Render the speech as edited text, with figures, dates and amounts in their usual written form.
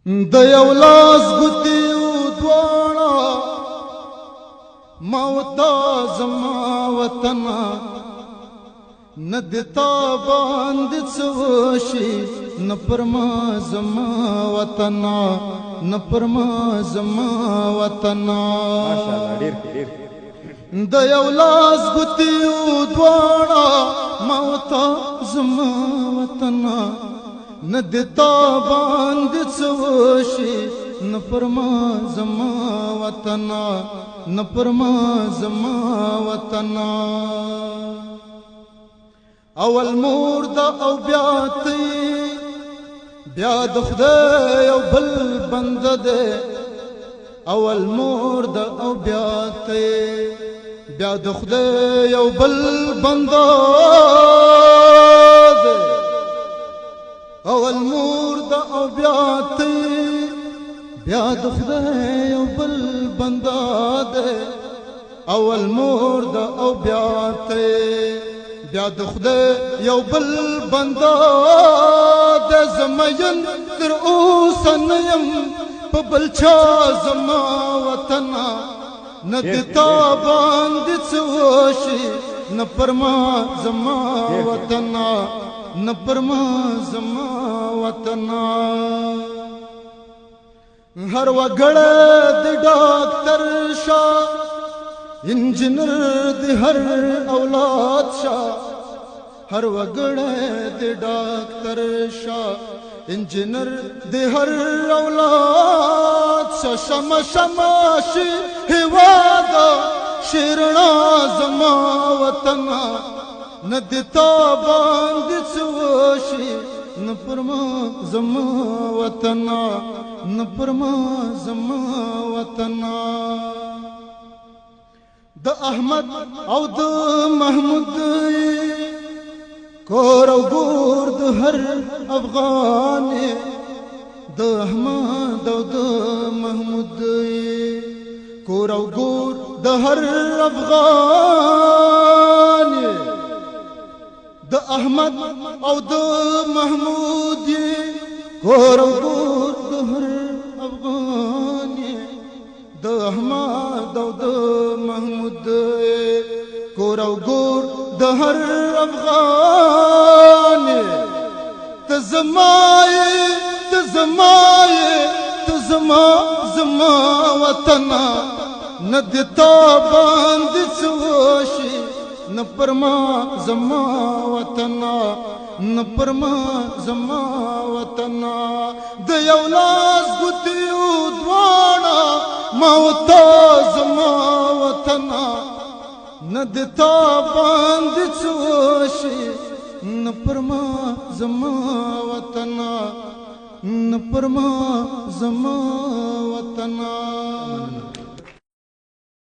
د یو لاس ګوتې دواړه موت زما وطنه نه د تا باندې څه وشي نه پر ما زما وطنه نه پر ما زما وطنه ماشاءالله ډېر د یو لاس ګوتې دواړه موت زما وطنه نه د تا باندې څه وشي نه پر ما زما وطنه نه پر ما زما وطنه اول مور دا او بیا تی بیا د خدای او بل بنده ده اول مور دا او بیا تی بیا د خدای او بل بنده ده اول مور دا او بیا تی بیا د خدای او بل بنده ده اول مور دا او بیا تی بیا د خدای یو بل بنده د زمین تر اوسه نه یم په بل چا زما وطنه نه د تا باندې څه وشي نه پر ما زما وطنه نه پر ما زما وطنه هر وګړی د ډاکټر شا انجینر د هر اولاد شا هر وګړی د ډاکټر شا انجینر د هر اولاد شا شمع شمع شي هیواد شیرنا زما وطنه نه د تا باندې څه وشي نه پر ما زما وطنه نه پر ما زما وطنه د احمد او د محمود کور او ګور د هر افغان د احمد او د محمود کور او ګور د هر افغان د احمد او د محمود کور او ګور د هر افغان د احمد او د محمود کور او ګور د هر افغان ته زما زما وطنه نه د تا باندې څه وشي نه پر ما زما وطنه نه پر ما زما وطنه د یو لاس ګوتې دواړه موت زما وطنه نه د تا باندې څه وشي نه پر ما زما وطنه نه پر ما زما وطنه